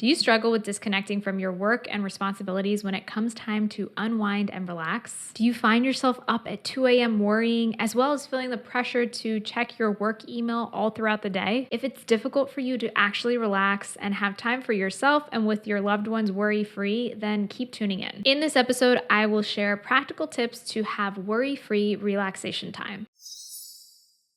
Do you struggle with disconnecting from your work and responsibilities when it comes time to unwind and relax? Do you find yourself up at 2 a.m. worrying, as well as feeling the pressure to check your work email all throughout the day? If it's difficult for you to actually relax and have time for yourself and with your loved ones worry-free, then keep tuning in. In this episode, I will share practical tips to have worry-free relaxation time.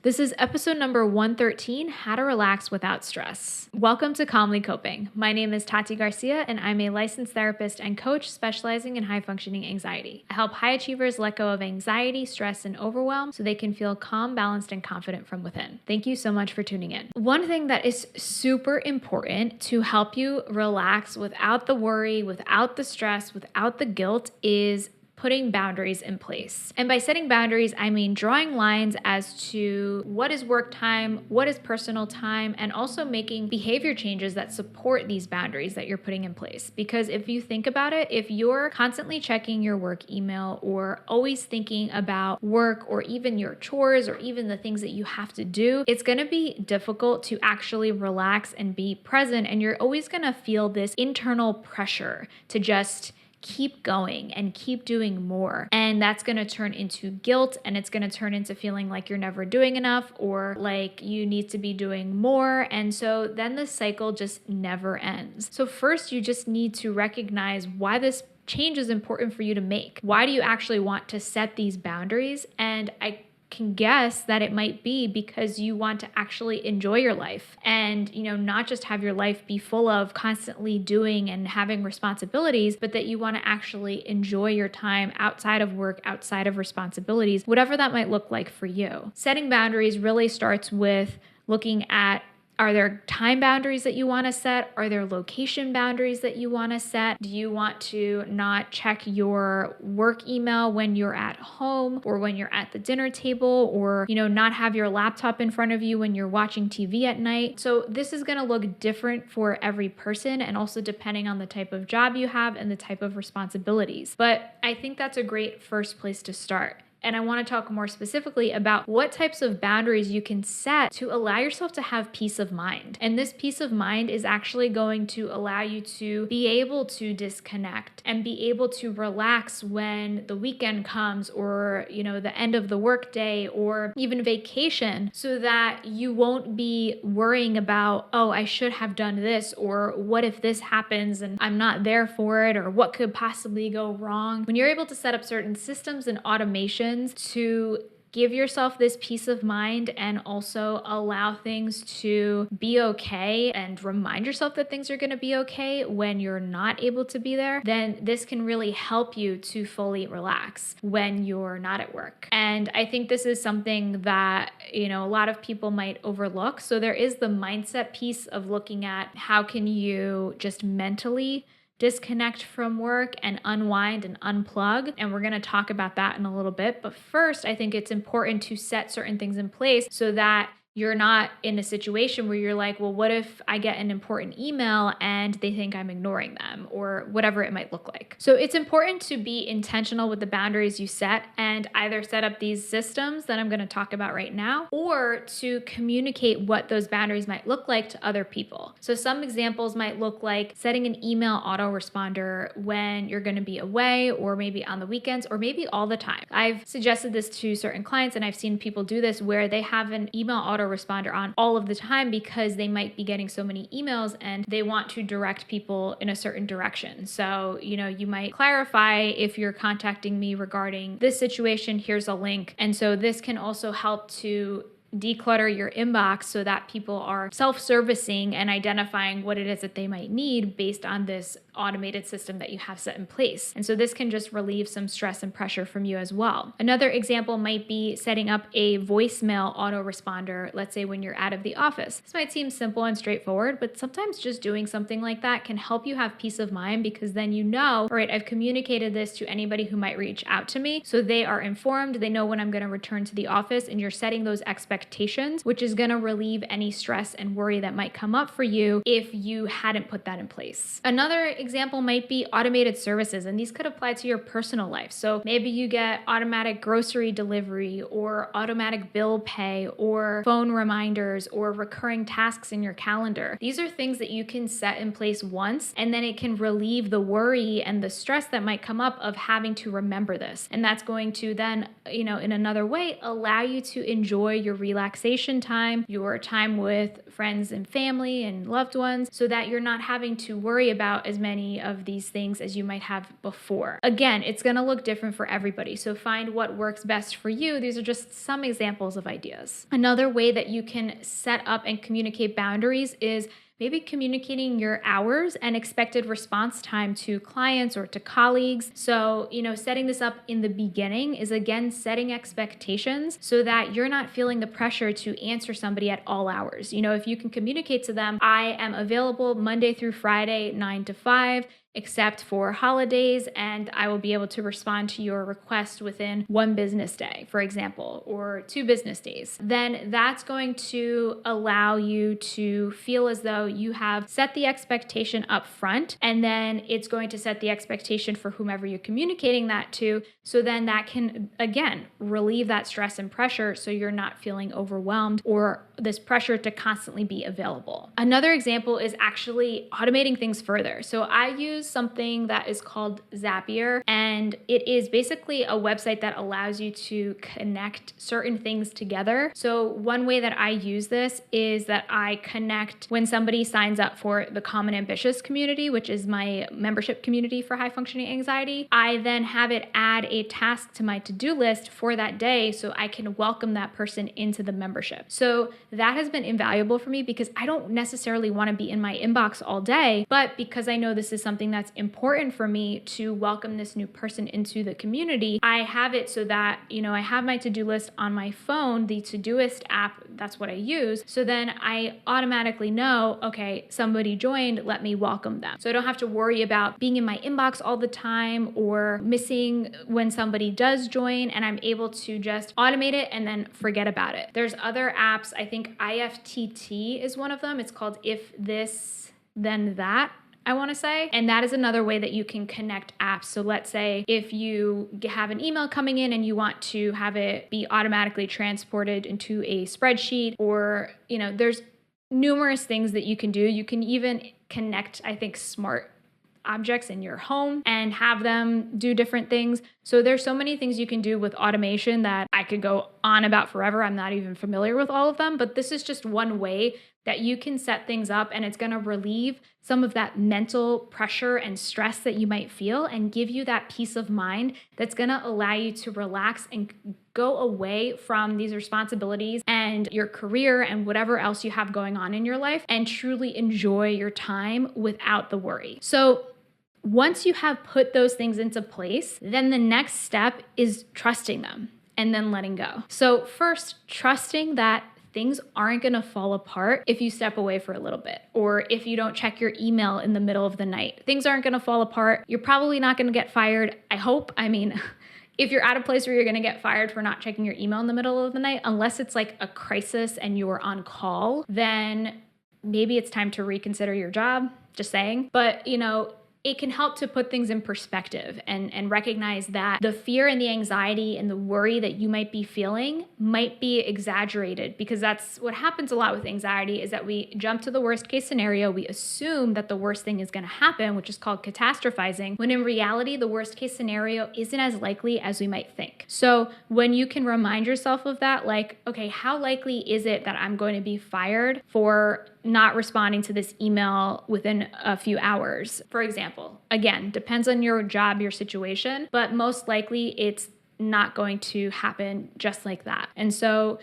This is episode number 113, How to Relax Without Stress. Welcome to Calmly Coping. My name is Tati Garcia, and I'm a licensed therapist and coach specializing in high-functioning anxiety. I help high achievers let go of anxiety, stress, and overwhelm so they can feel calm, balanced, and confident from within. Thank you so much for tuning in. One thing that is super important to help you relax without the worry, without the stress, without the guilt is putting boundaries in place. And by setting boundaries, I mean drawing lines as to what is work time, what is personal time, and also making behavior changes that support these boundaries that you're putting in place. Because if you think about it, if you're constantly checking your work email or always thinking about work or even your chores or even the things that you have to do, it's going to be difficult to actually relax and be present. And you're always going to feel this internal pressure to just keep going and keep doing more. And that's going to turn into guilt, and it's going to turn into feeling like you're never doing enough or like you need to be doing more. And so then the cycle just never ends. So first, you just need to recognize why this change is important for you to make. Why do you actually want to set these boundaries? And I can guess that it might be because you want to actually enjoy your life and, not just have your life be full of constantly doing and having responsibilities, but that you want to actually enjoy your time outside of work, outside of responsibilities, whatever that might look like for you. Setting boundaries really starts with looking at, are there time boundaries that you want to set? Are there location boundaries that you want to set? Do you want to not check your work email when you're at home or when you're at the dinner table, or, not have your laptop in front of you when you're watching TV at night? So this is going to look different for every person, and also depending on the type of job you have and the type of responsibilities. But I think that's a great first place to start. And I want to talk more specifically about what types of boundaries you can set to allow yourself to have peace of mind. And this peace of mind is actually going to allow you to be able to disconnect and be able to relax when the weekend comes, or, the end of the workday, or even vacation, so that you won't be worrying about, oh, I should have done this, or what if this happens and I'm not there for it, or what could possibly go wrong. When you're able to set up certain systems and automations to give yourself this peace of mind and also allow things to be okay and remind yourself that things are going to be okay when you're not able to be there, then this can really help you to fully relax when you're not at work. And I think this is something that, a lot of people might overlook. So there is the mindset piece of looking at how can you just mentally disconnect from work and unwind and unplug. And we're going to talk about that in a little bit. But first, I think it's important to set certain things in place so that you're not in a situation where you're like, well, what if I get an important email and they think I'm ignoring them, or whatever it might look like. So it's important to be intentional with the boundaries you set and either set up these systems that I'm going to talk about right now, or to communicate what those boundaries might look like to other people. So some examples might look like setting an email autoresponder when you're going to be away, or maybe on the weekends, or maybe all the time. I've suggested this to certain clients, and I've seen people do this where they have an email autoresponder on all of the time because they might be getting so many emails and they want to direct people in a certain direction. So, you might clarify, if you're contacting me regarding this situation, here's a link. And so this can also help to declutter your inbox so that people are self-servicing and identifying what it is that they might need based on this automated system that you have set in place. And so this can just relieve some stress and pressure from you as well. Another example might be setting up a voicemail autoresponder, let's say when you're out of the office. This might seem simple and straightforward, but sometimes just doing something like that can help you have peace of mind, because then all right, I've communicated this to anybody who might reach out to me, so they are informed, they know when I'm going to return to the office, and you're setting those expectations, which is going to relieve any stress and worry that might come up for you if you hadn't put that in place. Another example might be automated services, and these could apply to your personal life. So maybe you get automatic grocery delivery or automatic bill pay or phone reminders or recurring tasks in your calendar. These are things that you can set in place once, and then it can relieve the worry and the stress that might come up of having to remember this. And that's going to then, in another way, allow you to enjoy your relaxation time, your time with friends and family and loved ones, so that you're not having to worry about as many of these things as you might have before. Again, it's going to look different for everybody, so find what works best for you. These are just some examples of ideas. Another way that you can set up and communicate boundaries is maybe communicating your hours and expected response time to clients or to colleagues. So, setting this up in the beginning is, again, setting expectations so that you're not feeling the pressure to answer somebody at all hours. If you can communicate to them, I am available Monday through Friday, 9 to 5, except for holidays, and I will be able to respond to your request within 1 business day, for example, or 2 business days. Then that's going to allow you to feel as though you have set the expectation up front, and then it's going to set the expectation for whomever you're communicating that to. So then that can, again, relieve that stress and pressure so you're not feeling overwhelmed or this pressure to constantly be available. Another example is actually automating things further. So I use something that is called Zapier, and it is basically a website that allows you to connect certain things together. So one way that I use this is that I connect when somebody signs up for the Calm and Ambitious community, which is my membership community for high functioning anxiety. I then have it add a task to my to-do list for that day so I can welcome that person into the membership. So that has been invaluable for me because I don't necessarily want to be in my inbox all day, but because I know this is something that's important for me to welcome this new person into the community, I have it so that, I have my to-do list on my phone, the Todoist app, that's what I use. So then I automatically know, okay, somebody joined, let me welcome them. So I don't have to worry about being in my inbox all the time or missing when somebody does join, and I'm able to just automate it and then forget about it. There's other apps, I think IFTT is one of them. It's called If This, Then That, I want to say. And that is another way that you can connect apps. So let's say if you have an email coming in and you want to have it be automatically transported into a spreadsheet, or, there's numerous things that you can do. You can even connect, I think, smart objects in your home and have them do different things. So there's so many things you can do with automation that I could go on about forever. I'm not even familiar with all of them, but this is just one way that you can set things up, and it's going to relieve some of that mental pressure and stress that you might feel and give you that peace of mind that's going to allow you to relax and go away from these responsibilities and your career and whatever else you have going on in your life and truly enjoy your time without the worry. So once you have put those things into place, then the next step is trusting them and then letting go. So first, trusting that things aren't going to fall apart if you step away for a little bit, or if you don't check your email in the middle of the night. Things aren't going to fall apart. You're probably not going to get fired, I hope. If you're at a place where you're going to get fired for not checking your email in the middle of the night, unless it's like a crisis and you're on call, then maybe it's time to reconsider your job, just saying. But, it can help to put things in perspective and recognize that the fear and the anxiety and the worry that you might be feeling might be exaggerated, because that's what happens a lot with anxiety, is that we jump to the worst case scenario. We assume that the worst thing is going to happen, which is called catastrophizing, when in reality, the worst case scenario isn't as likely as we might think. So when you can remind yourself of that, like, okay, how likely is it that I'm going to be fired for not responding to this email within a few hours, for example? Again, depends on your job, your situation, but most likely it's not going to happen just like that. And so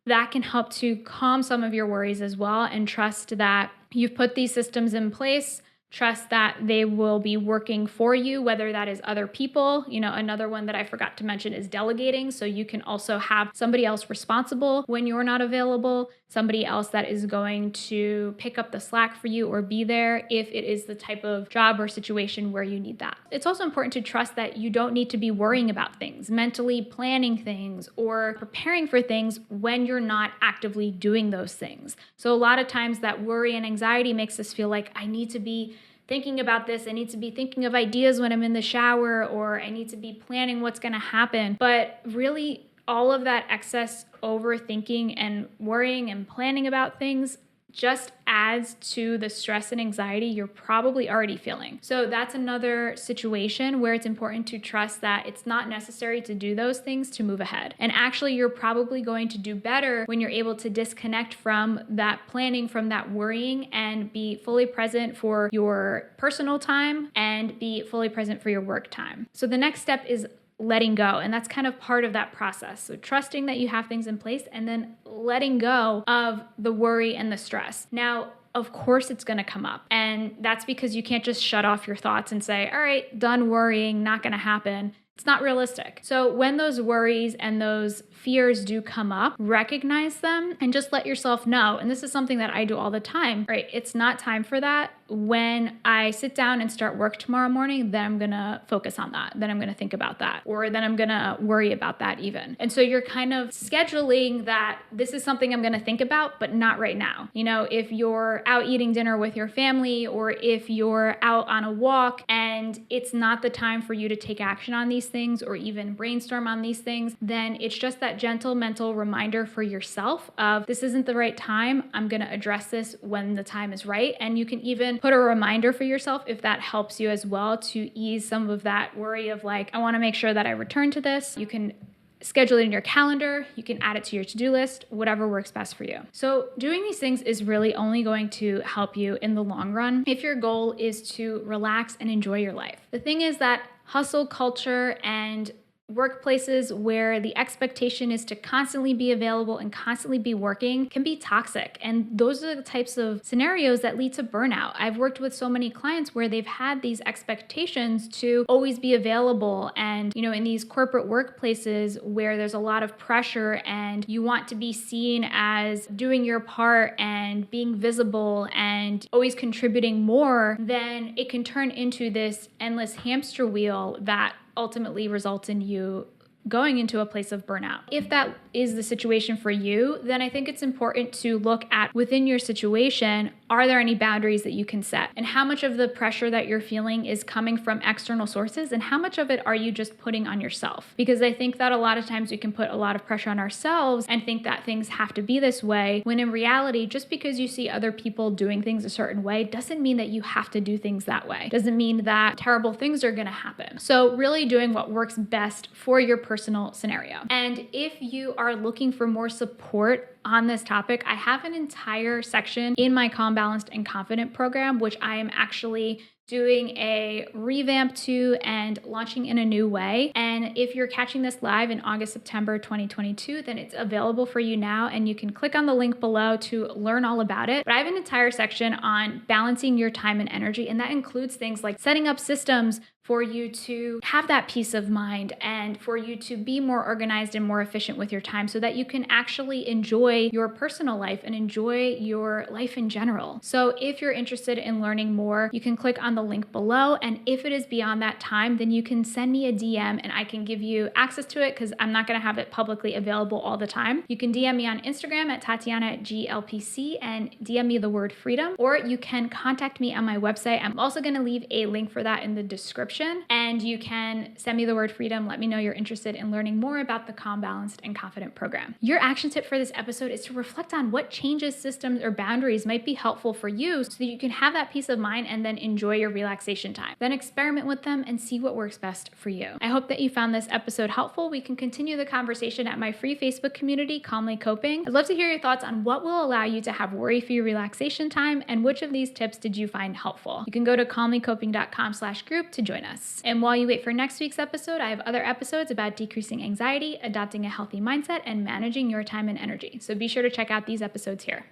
that can help to calm some of your worries as well, and trust that you've put these systems in place. Trust that they will be working for you, whether that is other people. Another one that I forgot to mention is delegating. So you can also have somebody else responsible when you're not available, somebody else that is going to pick up the slack for you or be there if it is the type of job or situation where you need that. It's also important to trust that you don't need to be worrying about things, mentally planning things, or preparing for things when you're not actively doing those things. So a lot of times that worry and anxiety makes us feel like I need to be thinking about this. I need to be thinking of ideas when I'm in the shower, or I need to be planning what's going to happen. But really, all of that excess overthinking and worrying and planning about things just adds to the stress and anxiety you're probably already feeling. So that's another situation where it's important to trust that it's not necessary to do those things to move ahead. And actually, you're probably going to do better when you're able to disconnect from that planning, from that worrying, and be fully present for your personal time and be fully present for your work time. So the next step is letting go. And that's kind of part of that process. So trusting that you have things in place and then letting go of the worry and the stress. Now, of course, it's going to come up. And that's because you can't just shut off your thoughts and say, all right, done worrying, not going to happen. It's not realistic. So when those worries and those fears do come up, recognize them and just let yourself know. And this is something that I do all the time, right? It's not time for that. When I sit down and start work tomorrow morning, then I'm going to focus on that. Then I'm going to think about that, or then I'm going to worry about that even. And so you're kind of scheduling that this is something I'm going to think about, but not right now. You know, if you're out eating dinner with your family, or if you're out on a walk and it's not the time for you to take action on these things or even brainstorm on these things, then it's just that gentle mental reminder for yourself of this isn't the right time. I'm going to address this when the time is right. And you can even put a reminder for yourself if that helps you as well to ease some of that worry of like, I want to make sure that I return to this. You can schedule it in your calendar. You can add it to your to-do list, whatever works best for you. So doing these things is really only going to help you in the long run if your goal is to relax and enjoy your life. The thing is that hustle culture and workplaces where the expectation is to constantly be available and constantly be working can be toxic. And those are the types of scenarios that lead to burnout. I've worked with so many clients where they've had these expectations to always be available. And, you know, in these corporate workplaces where there's a lot of pressure and you want to be seen as doing your part and being visible and always contributing more, then it can turn into this endless hamster wheel that ultimately results in you going into a place of burnout. If that is the situation for you, then I think it's important to look at within your situation, are there any boundaries that you can set? And how much of the pressure that you're feeling is coming from external sources, and how much of it are you just putting on yourself? Because I think that a lot of times we can put a lot of pressure on ourselves and think that things have to be this way, when in reality, just because you see other people doing things a certain way doesn't mean that you have to do things that way. Doesn't mean that terrible things are going to happen. So really doing what works best for your personal scenario. And if you are looking for more support on this topic, I have an entire section in my Calm, Balanced, and Confident program, which I am actually doing a revamp to and launching in a new way. And if you're catching this live in August, September 2022, then it's available for you now, and you can click on the link below to learn all about it. But I have an entire section on balancing your time and energy, and that includes things like setting up systems for you to have that peace of mind and for you to be more organized and more efficient with your time so that you can actually enjoy your personal life and enjoy your life in general. So if you're interested in learning more, you can click on the link below. And if it is beyond that time, then you can send me a DM and I can give you access to it because I'm not going to have it publicly available all the time. You can DM me on Instagram at Tatiana@GLPC and DM me the word freedom, or you can contact me on my website. I'm also going to leave a link for that in the description. And you can send me the word freedom. Let me know you're interested in learning more about the Calm, Balanced, and Confident program. Your action tip for this episode is to reflect on what changes, systems, or boundaries might be helpful for you so that you can have that peace of mind and then enjoy your relaxation time. Then experiment with them and see what works best for you. I hope that you found this episode helpful. We can continue the conversation at my free Facebook community, Calmly Coping. I'd love to hear your thoughts on what will allow you to have worry-free relaxation time and which of these tips did you find helpful. You can go to calmlycoping.com/group to join us. And while you wait for next week's episode, I have other episodes about decreasing anxiety, adopting a healthy mindset, and managing your time and energy. So be sure to check out these episodes here.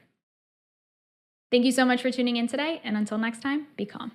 Thank you so much for tuning in today, and until next time, be calm.